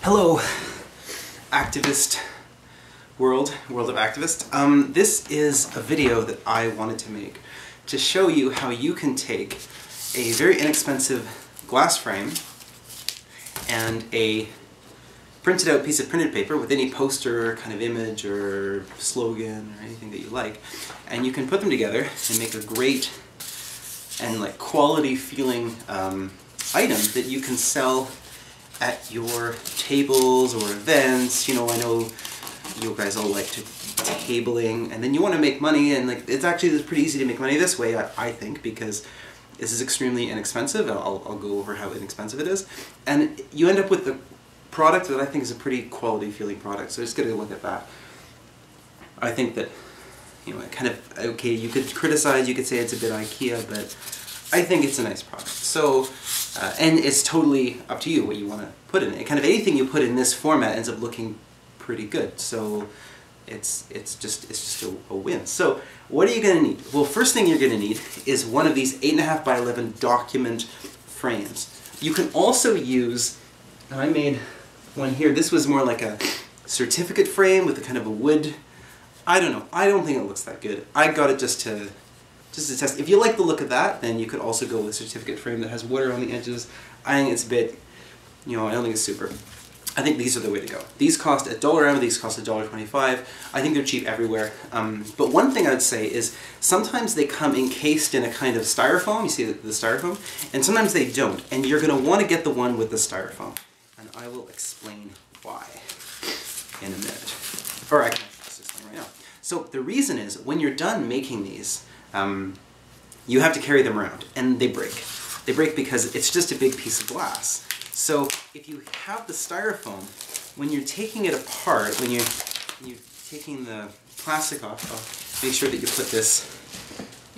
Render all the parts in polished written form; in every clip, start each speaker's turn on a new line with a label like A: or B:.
A: Hello, activist world of activists. This is a video that I wanted to make to show you how you can take a very inexpensive glass frame and a printed out piece of printed paper with any poster, kind of image or slogan or anything that you like, and you can put them together and make a great and like quality feeling item that you can sell at your tables or events. You know, I know you guys all like to tabling, and then you want to make money, and like it's pretty easy to make money this way, I think, because this is extremely inexpensive. I'll go over how inexpensive it is, and you end up with the product that I think is a pretty quality feeling product. So just get a look at that. I think that, you know, it kind of, okay, you could criticize, you could say it's a bit IKEA, but I think it's a nice product. So, and it's totally up to you what you want to put in it. Kind of anything you put in this format ends up looking pretty good. So it's just a win. So what are you going to need? Well, first thing you're going to need is one of these 8.5 by 11 document frames. You can also use, I made one here. This was more like a certificate frame with a kind of a wood. I don't know. I don't think it looks that good. I got it just to test. If you like the look of that, then you could also go with a certificate frame that has wood around the edges. I think it's a bit, you know, I don't think it's super. I think these are the way to go. These cost $1 these cost $1.25. I think they're cheap everywhere. But one thing I would say is sometimes they come encased in a kind of styrofoam. You see the styrofoam? And sometimes they don't. And you're going to want to get the one with the styrofoam. And I will explain why in a minute. Or I can just explain right now. So the reason is when you're done making these, you have to carry them around, and they break. They break because it's just a big piece of glass. So if you have the styrofoam, when you're taking it apart, when you're taking the plastic off, make sure that you put this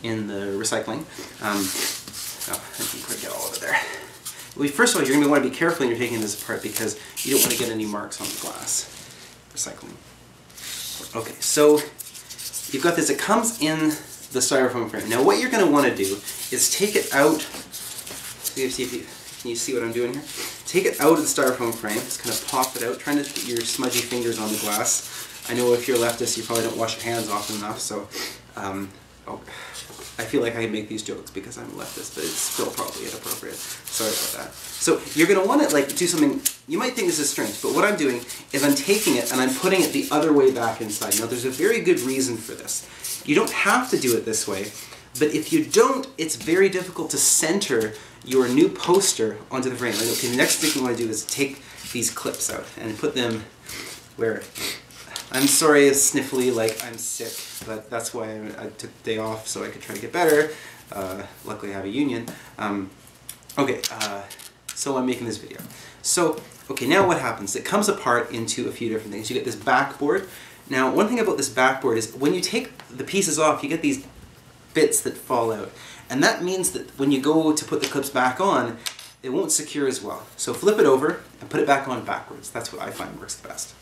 A: in the recycling. Oh, I didn't quite get all of it there. Well, first of all, you're going to want to be careful when you're taking this apart because you don't want to get any marks on the glass. Recycling. Okay, so you've got this. It comes in the styrofoam frame. Now what you're going to want to do is take it out. Can you see what I'm doing here? Take it out of the styrofoam frame. Just kind of pop it out, trying to get your smudgy fingers on the glass. I know if you're a leftist, you probably don't wash your hands often enough, so I feel like I can make these jokes because I'm a leftist, but it's still probably inappropriate. Sorry about that. So you're going to want to like do something. You might think this is strange, but what I'm doing is I'm taking it and I'm putting it the other way back inside. Now there's a very good reason for this. You don't have to do it this way, but if you don't, it's very difficult to center your new poster onto the frame. Okay, the next thing you want to do is take these clips out and put them where... I'm sorry it's sniffly, like I'm sick, but that's why I took the day off so I could try to get better. Luckily I have a union. So I'm making this video. So, okay, now what happens? It comes apart into a few different things. You get this backboard. Now, one thing about this backboard is when you take the pieces off, you get these bits that fall out. And that means that when you go to put the clips back on, it won't secure as well. So flip it over and put it back on backwards. That's what I find works the best.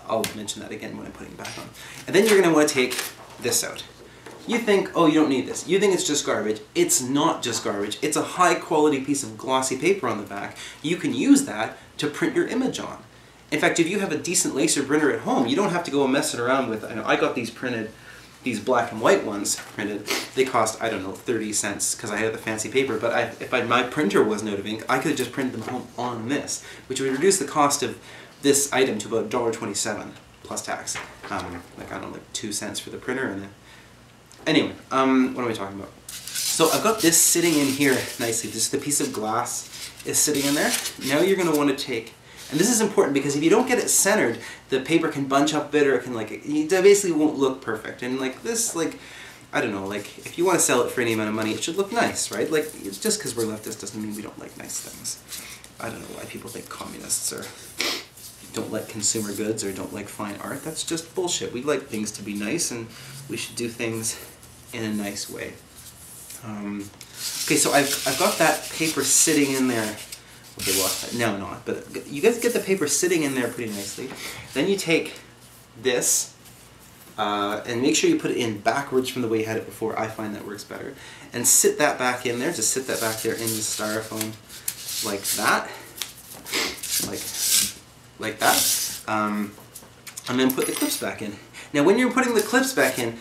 A: I'll mention that again when I'm putting it back on. And then you're going to want to take this out. You think, oh, you don't need this. You think it's just garbage. It's not just garbage. It's a high quality piece of glossy paper on the back. You can use that to print your image on. In fact, if you have a decent laser printer at home, you don't have to go messing around with, I got these printed, these black and white ones printed. They cost, I don't know, 30 cents because I had the fancy paper, but if my printer wasn't out of ink, I could have just printed them home on this, which would reduce the cost of this item to about $1.27 plus tax. Like, I don't know, like 2 cents for the printer, and then... Anyway, what am I talking about? So I've got this sitting in here nicely. Just the piece of glass is sitting in there. Now you're going to want to take... And this is important because if you don't get it centered, the paper can bunch up a bit, or it can like, it basically won't look perfect. And like this, like, I don't know, like if you want to sell it for any amount of money, it should look nice, right? Like, it's just because we're leftists doesn't mean we don't like nice things. I don't know why people think communists or don't like consumer goods or don't like fine art. That's just bullshit. We like things to be nice, and we should do things in a nice way. Okay, so I've got that paper sitting in there. Okay, well, no, not, but you guys get the paper sitting in there pretty nicely. Then you take this, and make sure you put it in backwards from the way you had it before. I find that works better. And sit that back in there, just sit that back there in the styrofoam like that. like that, and then put the clips back in. Now when you're putting the clips back in,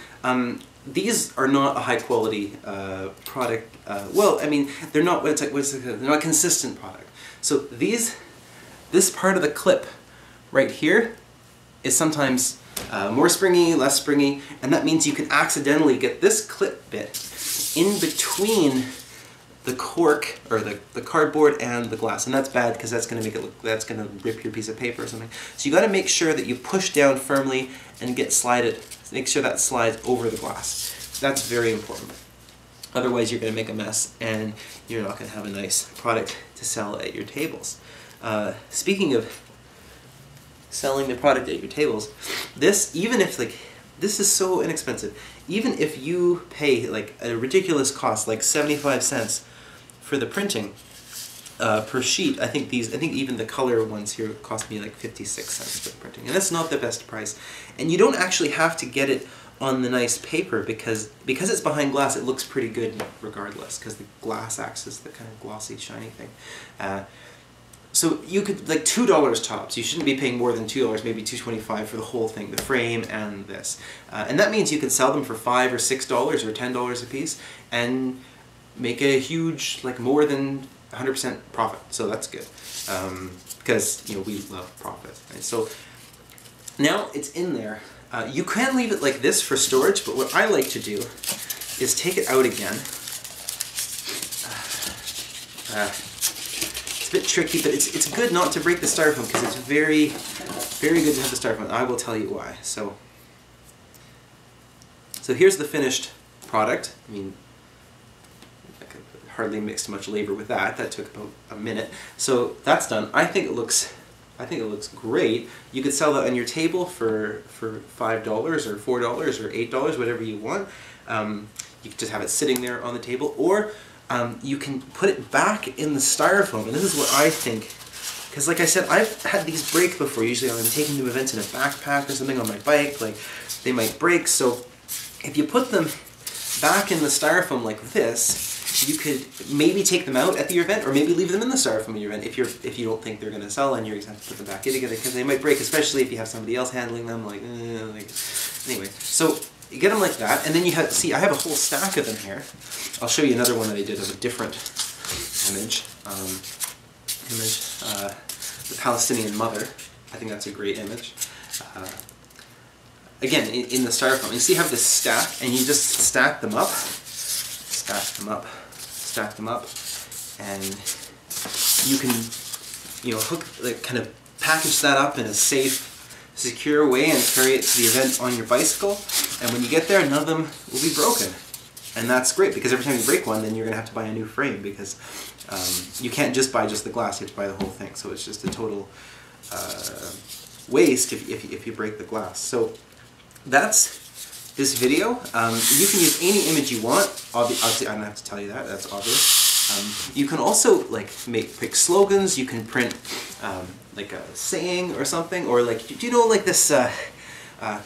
A: these are not a high quality product. Well, I mean, they're not. They're not a consistent product. So this part of the clip right here is sometimes more springy, less springy, and that means you can accidentally get this clip bit in between the cork or the cardboard and the glass, and that's bad because that's going to make it look, that's going to rip your piece of paper or something. So you got to make sure that you push down firmly and make sure that slides over the glass. That's very important. Otherwise you're going to make a mess and you're not going to have a nice product to sell at your tables. Speaking of selling the product at your tables, even if this is so inexpensive, even if you pay like a ridiculous cost, like 75 cents for the printing per sheet, I think even the color ones here cost me like 56 cents for the printing, and that's not the best price. And you don't actually have to get it on the nice paper because it's behind glass. It looks pretty good regardless because the glass acts as the kind of glossy, shiny thing. So you could, like, $2 tops. You shouldn't be paying more than $2, maybe $2.25 for the whole thing, the frame and this. And that means you can sell them for $5 or $6 or $10 a piece and make a huge, like, more than 100% profit. So that's good, because you know we love profit. Right? So now it's in there. You can leave it like this for storage, but what I like to do is take it out again. It's a bit tricky, but it's good not to break the styrofoam because it's very, very good to have the styrofoam. I will tell you why. So here's the finished product. I mean, I hardly mixed much labor with that. That took about a minute. So that's done. I think it looks great. You could sell that on your table for $5 or $4 or $8, whatever you want. You could just have it sitting there on the table, or you can put it back in the styrofoam. And this is what I think, because like I said, I've had these break before. Usually I'm taking to events in a backpack or something on my bike, like they might break. So if you put them back in the styrofoam like this, you could maybe take them out at the event, or maybe leave them in the styrofoam at your event if you don't think they're going to sell, and you're going to have to put them back in together because they might break, especially if you have somebody else handling them. Anyway, so you get them like that, and then you have, see, I have a whole stack of them here. I'll show you another one that I did of a different image. The Palestinian mother. I think that's a great image. Again, in the styrofoam. You see, you have this stack, and you just stack them up, and you can, you know, kind of package that up in a safe, secure way and carry it to the event on your bicycle. And when you get there, none of them will be broken. And that's great, because every time you break one, then you're going to have to buy a new frame, because you can't just buy just the glass, you have to buy the whole thing. So it's just a total waste if you break the glass. So that's this video. You can use any image you want. Obviously, I don't have to tell you that. That's obvious. You can also pick slogans. You can print like a saying or something, or like, do you know, like this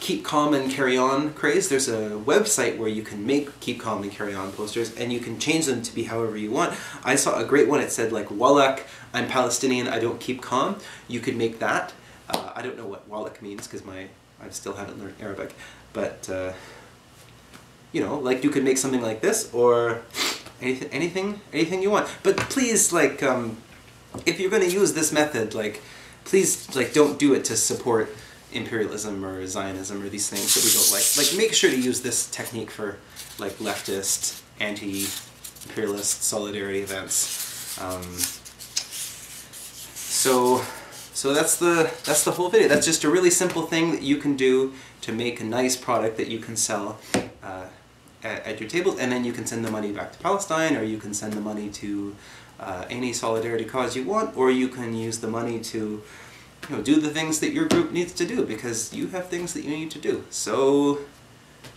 A: keep calm and carry on craze? There's a website where you can make keep calm and carry on posters, and you can change them to be however you want. I saw a great one. It said like, Wallach, I'm Palestinian, I don't keep calm. You could make that. I don't know what Wallach means because I still haven't learned Arabic, but you know, like, you could make something like this, or anything you want. But please, like, if you're going to use this method, like, please, like, don't do it to support imperialism or Zionism or these things that we don't like. Like, make sure to use this technique for, like, leftist, anti-imperialist solidarity events. So that's the whole video. That's just a really simple thing that you can do to make a nice product that you can sell at your table, and then you can send the money back to Palestine, or you can send the money to any solidarity cause you want, or you can use the money to, you know, do the things that your group needs to do, because you have things that you need to do. So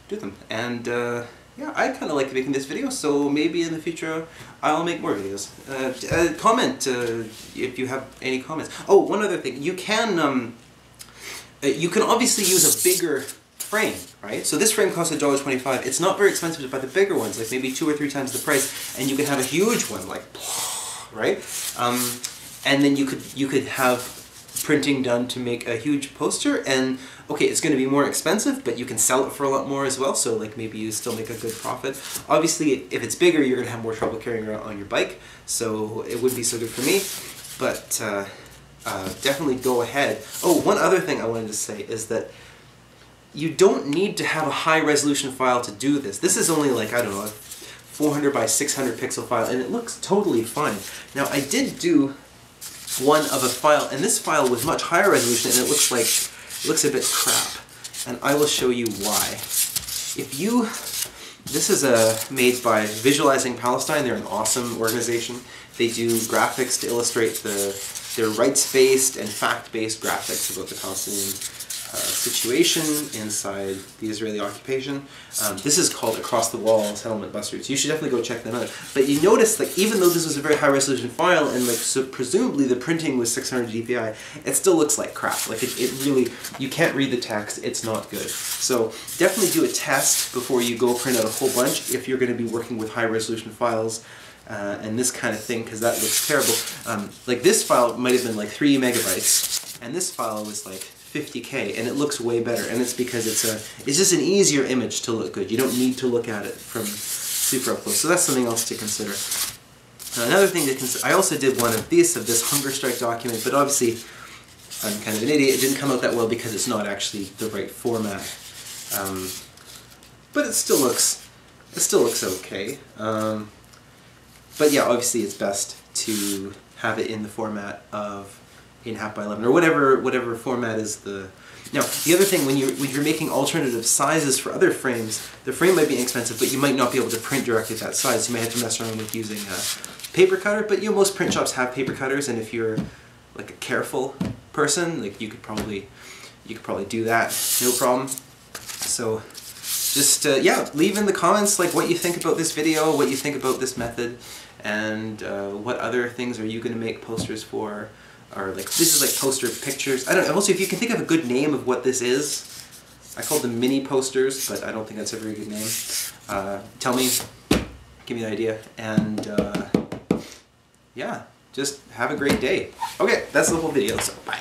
A: do them. And yeah, I kind of like making this video, so maybe in the future I'll make more videos. Comment if you have any comments. Oh, one other thing. You can obviously use a bigger frame, right? So this frame costs $1.25. It's not very expensive to buy the bigger ones, like maybe 2 or 3 times the price, and you can have a huge one, like, right? and then you could have printing done to make a huge poster, and okay, it's going to be more expensive, but you can sell it for a lot more as well, so like maybe you still make a good profit. Obviously, if it's bigger, you're going to have more trouble carrying it around on your bike, so it wouldn't be so good for me, but definitely go ahead. Oh, one other thing I wanted to say is that you don't need to have a high resolution file to do this. This is only like, I don't know, a 400 by 600 pixel file, and it looks totally fine. Now, I did do one of a file, and this file was much higher resolution, and it looks a bit crap, and I will show you why. This is made by Visualizing Palestine. They're an awesome organization. They do graphics to illustrate their rights-based and fact-based graphics about the Palestinian situation inside the Israeli occupation. This is called Across the Wall Settlement Busters. You should definitely go check them out. But you notice, like, even though this was a very high resolution file, and like so presumably the printing was 600 dpi, it still looks like crap. Like it really, you can't read the text. It's not good. So definitely do a test before you go print out a whole bunch if you're going to be working with high resolution files. And this kind of thing, because that looks terrible. Like this file might have been like 3 megabytes, and this file was like 50K, and it looks way better, and it's because it's just an easier image to look good. You don't need to look at it from super up close, so that's something else to consider. Another thing to consider, I also did one of this hunger strike document, but obviously I'm kind of an idiot. It didn't come out that well because it's not actually the right format. But it still looks okay. But yeah, obviously it's best to have it in the format of 8.5 by 11 or whatever format is the. Now the other thing, when you're making alternative sizes for other frames, the frame might be inexpensive, but you might not be able to print directly that size. You might have to mess around with using a paper cutter. But most print shops have paper cutters, and if you're like a careful person, like you could probably do that, no problem. So just yeah, leave in the comments like what you think about this video, what you think about this method, and what other things are you going to make posters for. Or like, this is like poster pictures. I don't know. Also, if you can think of a good name of what this is, I called them mini posters, but I don't think that's a very good name. Tell me, give me an idea, and yeah, just have a great day. Okay, that's the whole video, so bye.